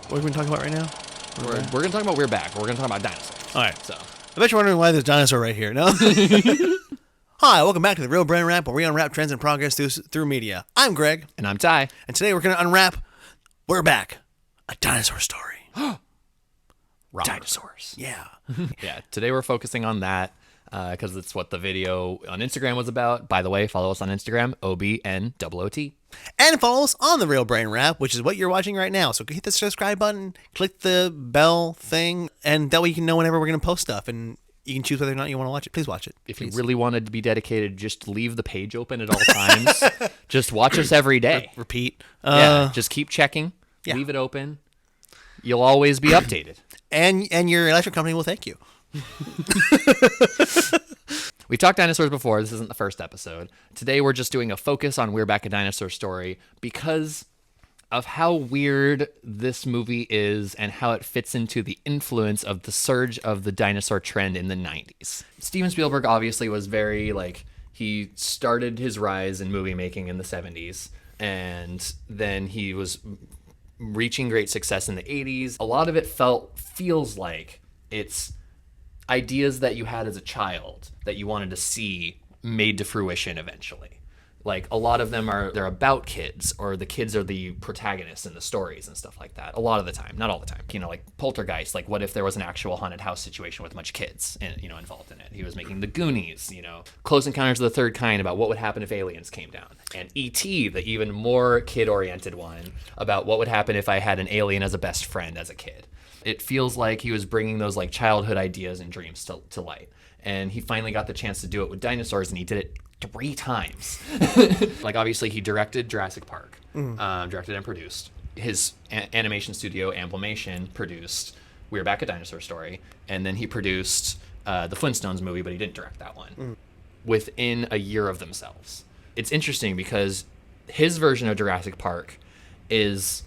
What are we going to talk about right now? We're going to talk about We're Back. We're going to talk about dinosaurs. All right. So I bet you're wondering why there's a dinosaur right here. No? Hi, welcome back to the Real Brain Wrap, where we unwrap trends and progress through media. I'm Greg. And I'm Ty. And today we're going to unwrap We're Back, a dinosaur story. Dinosaurs. Yeah. Yeah, today we're focusing on that because it's what the video on Instagram was about. By the way, follow us on Instagram, OBNooT. And follow us on the Real Brain Wrap, which is what you're watching right now. So hit the subscribe button, click the bell thing, and that way you can know whenever we're going to post stuff. And you can choose whether or not you want to watch it. Please watch it. If you really wanted to be dedicated, just leave the page open at all times. Just watch us every day. Repeat. Yeah, just keep checking. Yeah. Leave it open. You'll always be updated. And your electric company will thank you. We've talked dinosaurs before. This isn't the first episode. Today we're just doing a focus on We're Back, a Dinosaur Story because of how weird this movie is and how it fits into the influence of the surge of the dinosaur trend in the 90s. Steven Spielberg obviously was very, he started his rise in movie making in the 70s, and then he was reaching great success in the 80s. A lot of it feels like it's ideas that you had as a child that you wanted to see made to fruition eventually. Like, a lot of them they're about kids, or the kids are the protagonists in the stories and stuff like that. A lot of the time, not all the time. Like Poltergeist, like what if there was an actual haunted house situation with a bunch of kids involved in it? He was making The Goonies, Close Encounters of the Third Kind about what would happen if aliens came down. And E.T., the even more kid-oriented one, about what would happen if I had an alien as a best friend as a kid. It feels like he was bringing those childhood ideas and dreams to light. And he finally got the chance to do it with dinosaurs, and he did it 3 times. Obviously, he directed Jurassic Park, directed and produced. His animation studio, Amblimation, produced We're Back, a Dinosaur Story. And then he produced the Flintstones movie, but he didn't direct that one, within a year of themselves. It's interesting because his version of Jurassic Park is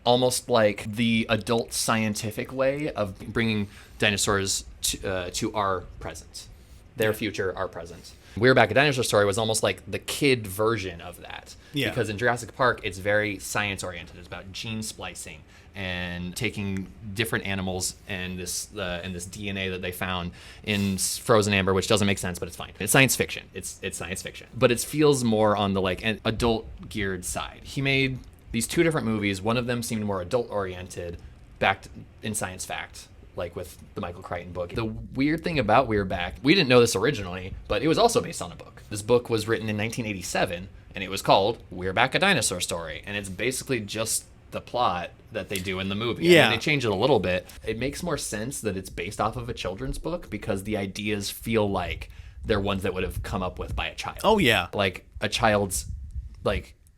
almost like the adult scientific way of bringing dinosaurs to our present. Their future, our present. We're Back, a Dinosaur Story was almost like the kid version of that. Yeah. Because in Jurassic Park, it's very science-oriented. It's about gene splicing and taking different animals and this DNA that they found in frozen amber, which doesn't make sense, but it's fine. It's science fiction. It's science fiction. But it feels more on the an adult-geared side. He made these 2 different movies. One of them seemed more adult-oriented, backed in science fact, with the Michael Crichton book. The weird thing about We're Back, we didn't know this originally, but it was also based on a book. This book was written in 1987, and it was called We're Back, a Dinosaur Story. And it's basically just the plot that they do in the movie. Yeah. I mean, they change it a little bit. It makes more sense that it's based off of a children's book because the ideas feel like they're ones that would have come up with by a child. Oh, yeah. Like a child's,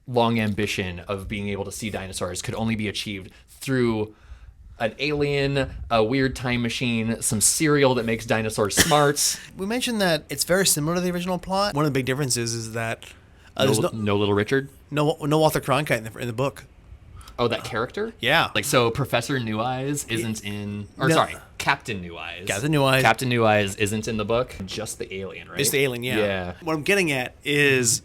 long ambition of being able to see dinosaurs could only be achieved through an alien, a weird time machine, some cereal that makes dinosaurs smart. We mentioned that it's very similar to the original plot. One of the big differences is that there's no Little Richard? No Walter Cronkite in the book. Oh, that character? Yeah. So Professor New Eyes isn't in... Captain New Eyes. Captain New Eyes. Captain New Eyes isn't in the book. Just the alien, right? Just the alien, yeah. Yeah. What I'm getting at is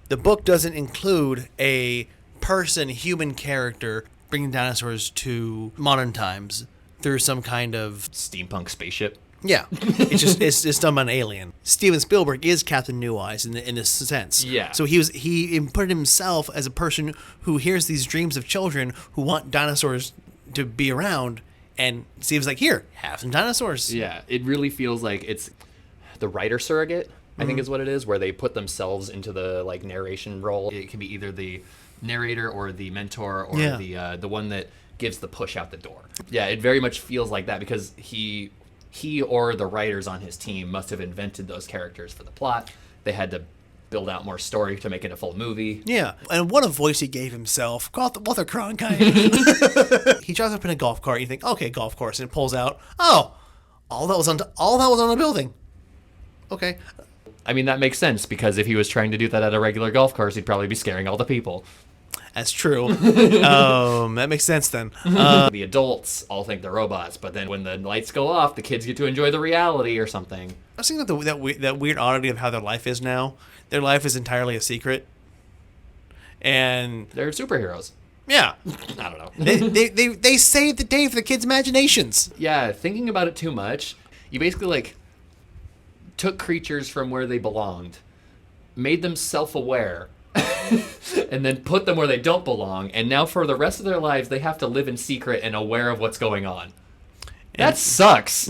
the book doesn't include a human character bringing dinosaurs to modern times through some kind of steampunk spaceship. Yeah, it's done by an alien. Steven Spielberg is Captain New Eyes in this sense. Yeah. So he put himself as a person who hears these dreams of children who want dinosaurs to be around, and Steven's like, here, have some dinosaurs. Yeah, it really feels like it's the writer surrogate, I think is what it is, where they put themselves into the narration role. It can be either the narrator or the mentor or the one that gives the push out the door. Yeah, it very much feels like that because he or the writers on his team must have invented those characters for the plot. They had to build out more story to make it a full movie. Yeah, and what a voice he gave himself. Walter Cronkite. He drives up in a golf cart. You think, okay, golf course, and it pulls out. Oh, all that was on a building. Okay. I mean, that makes sense because if he was trying to do that at a regular golf course, he'd probably be scaring all the people. That's true. That makes sense then. The adults all think they're robots, but then when the lights go off, the kids get to enjoy the reality or something. I was thinking that weird oddity of how their life is now. Their life is entirely a secret. And they're superheroes. Yeah. I don't know. They saved the day for the kids' imaginations. Yeah, thinking about it too much, you basically like took creatures from where they belonged, made them self-aware, and then put them where they don't belong, and now for the rest of their lives they have to live in secret and aware of what's going on. That sucks.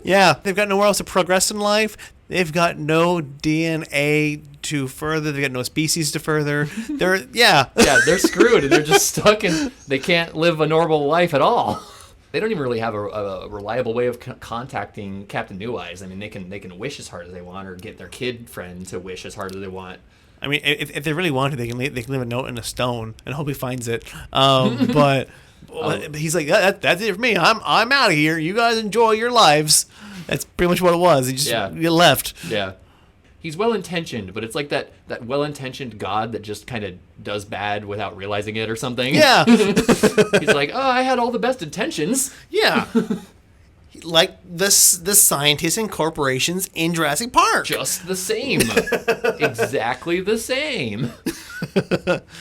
Yeah, they've got nowhere else to progress in life. They've got no DNA to further. They've got no species to further. Yeah, they're screwed, and they're just stuck, and they can't live a normal life at all. They don't even really have a reliable way of contacting Captain New Eyes. I mean, they can wish as hard as they want, or get their kid friend to wish as hard as they want. I mean, if they really want to, they can leave a note in a stone and hope he finds it. But he's like, that's it for me. I'm out of here. You guys enjoy your lives. That's pretty much what it was. He just left. Yeah. He's well-intentioned, but it's like that well-intentioned God that just kind of does bad without realizing it or something. Yeah. He's like, oh, I had all the best intentions. Yeah. Like the scientists and corporations in Jurassic Park. Just the same. Exactly the same.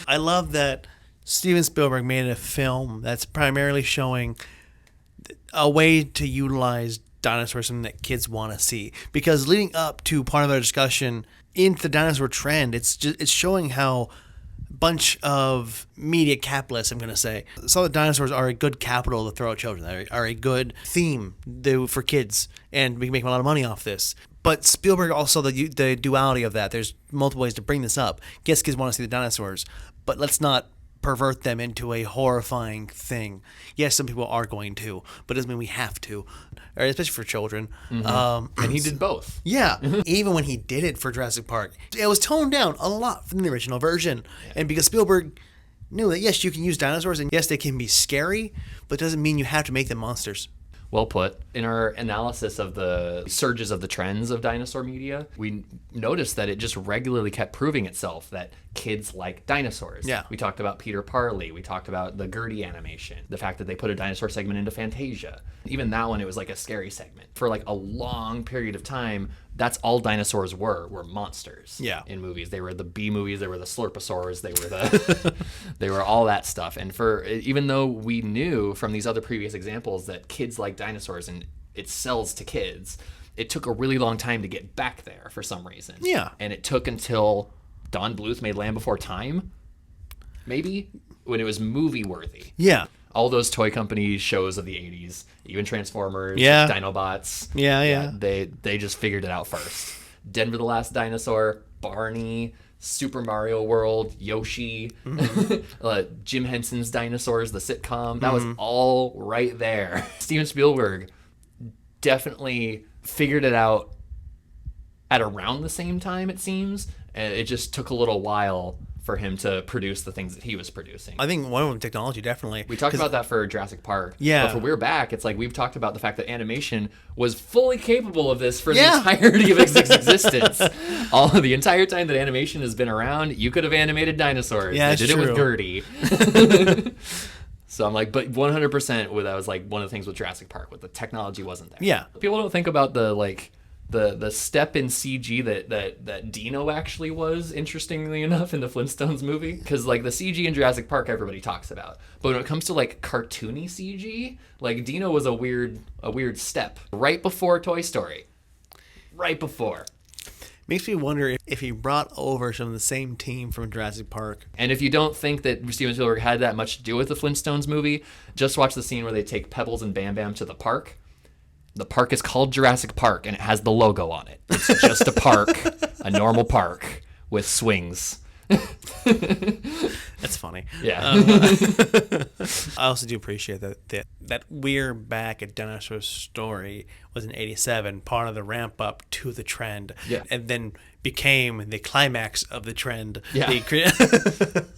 I love that Steven Spielberg made a film that's primarily showing a way to utilize dinosaurs, something that kids want to see. Because leading up to part of our discussion into the dinosaur trend, it's showing how a bunch of media capitalists, I'm going to say, saw that dinosaurs are a good capital to throw at children. They are a good theme for kids, and we can make a lot of money off this. But Spielberg also the duality of that. There's multiple ways to bring this up. Yes, kids want to see the dinosaurs, but let's not pervert them into a horrifying thing. Yes, some people are going to, but it doesn't mean we have to, or especially for children. Mm-hmm. And he did both. Yeah. Even when he did it for Jurassic Park, it was toned down a lot from the original version. Yeah. And because Spielberg knew that, yes, you can use dinosaurs, and yes, they can be scary, but it doesn't mean you have to make them monsters. Well put. In our analysis of the surges of the trends of dinosaur media, we noticed that it just regularly kept proving itself that kids like dinosaurs. Yeah. We talked about Peter Parley. We talked about the Gertie animation. The fact that they put a dinosaur segment into Fantasia. Even that one, it was like a scary segment. For like a long period of time, that's all dinosaurs were monsters. Yeah. In movies. They were the B movies, they were the Slurposaurs, they were the they were all that stuff. And even though we knew from these other previous examples that kids like dinosaurs and it sells to kids, it took a really long time to get back there for some reason. Yeah. And it took until Don Bluth made Land Before Time, maybe, when it was movie worthy. Yeah. All those toy company shows of the 80s, even Transformers, yeah. Dinobots. Yeah. They just figured it out first. Denver the Last Dinosaur, Barney, Super Mario World, Yoshi, Jim Henson's Dinosaurs, the sitcom. That was all right there. Steven Spielberg definitely figured it out at around the same time, it seems. And it just took a little while for him to produce the things that he was producing. I think one of them, technology, definitely. We talked about that for Jurassic Park. Yeah. But for We're Back, it's like we've talked about the fact that animation was fully capable of this for the entirety of its existence. The entire time that animation has been around, you could have animated dinosaurs. Yeah, they did true. it with Gertie. So I'm like, but 100% that was like one of the things with Jurassic Park, with the technology wasn't there. Yeah. People don't think about the step in CG that Dino actually was, interestingly enough, in the Flintstones movie. Because, like, the CG in Jurassic Park, everybody talks about. But when it comes to, like, cartoony CG, like, Dino was a weird step. Right before Toy Story. Right before. Makes me wonder if he brought over some of the same team from Jurassic Park. And if you don't think that Steven Spielberg had that much to do with the Flintstones movie, just watch the scene where they take Pebbles and Bam Bam to the park. The park is called Jurassic Park, and it has the logo on it. It's just a park, a normal park with swings. That's funny. Yeah. I also do appreciate that We're Back at Dinosaur Story was in 87, part of the ramp up to the trend. Yeah. And then became the climax of the trend. Yeah.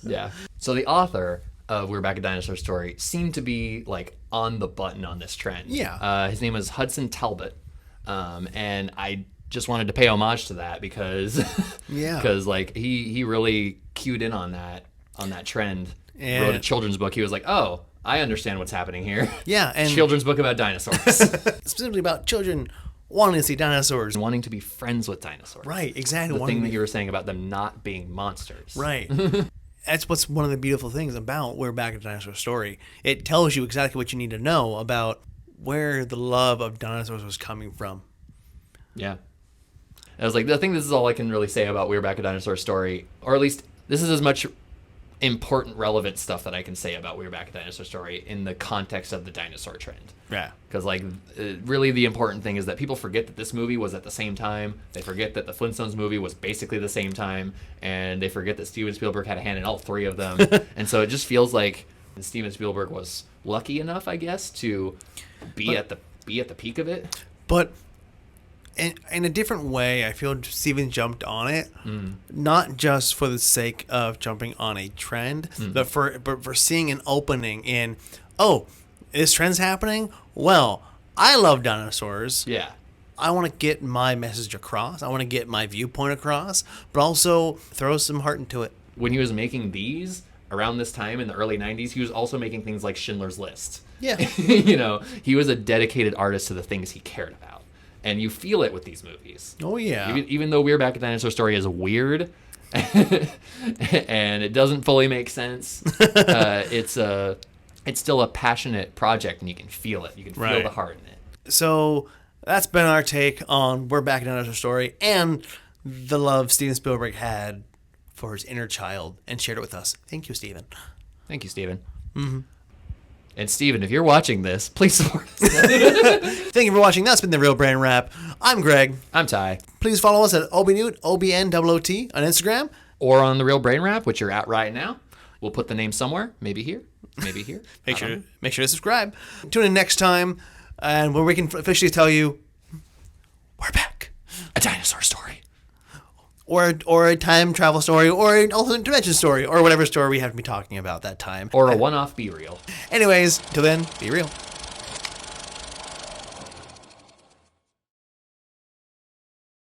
Yeah. So the author of We're Back at Dinosaur Story seemed to be like on the button on this trend. Yeah. His name was Hudson Talbot. And I just wanted to pay homage to that because like he really cued in on that trend. Yeah. Wrote a children's book. He was like, "Oh, I understand what's happening here." Yeah, and children's book about dinosaurs. Specifically about children wanting to see dinosaurs. Wanting to be friends with dinosaurs. Right, exactly. The thing that you were saying about them not being monsters. Right. that's what's one of the beautiful things about We're Back at Dinosaur Story. It tells you exactly what you need to know about where the love of dinosaurs was coming from. Yeah. I was like, I think this is all I can really say about We're Back at Dinosaur Story, or at least this is as much important, relevant stuff that I can say about We're Back at Dinosaur Story in the context of the dinosaur trend. Yeah. Because, like, really the important thing is that people forget that this movie was at the same time. They forget that the Flintstones movie was basically the same time. And they forget that Steven Spielberg had a hand in all three of them. And so it just feels like Steven Spielberg was lucky enough, I guess, to be at the peak of it. But in a different way, I feel Steven jumped on it, not just for the sake of jumping on a trend, but for seeing an opening in, oh, this trend's happening? Well, I love dinosaurs. Yeah. I want to get my message across. I want to get my viewpoint across, but also throw some heart into it. When he was making these, around this time in the early 90s, he was also making things like Schindler's List. Yeah. You know, he was a dedicated artist to the things he cared about. And you feel it with these movies. Oh, yeah. Even though We're Back at Dinosaur Story is weird and it doesn't fully make sense, it's still a passionate project, and you can feel it. You can feel the heart in it. So that's been our take on We're Back at Dinosaur Story and the love Steven Spielberg had for his inner child and shared it with us. Thank you, Steven. Thank you, Steven. Mm-hmm. And Steven, if you're watching this, please support us. Thank you for watching. That's been The Real Brain Wrap. I'm Greg. I'm Ty. Please follow us at OBNooT, OBNOOT on Instagram. Or on The Real Brain Wrap, which you're at right now. We'll put the name somewhere. Maybe here. Maybe here. Make sure to subscribe. Tune in next time, and where we can officially tell you, we're back. A dinosaur story. Or a time travel story, or an alternate dimension story, or whatever story we have to be talking about that time. Or a one-off Be Real. Anyways, till then, be real.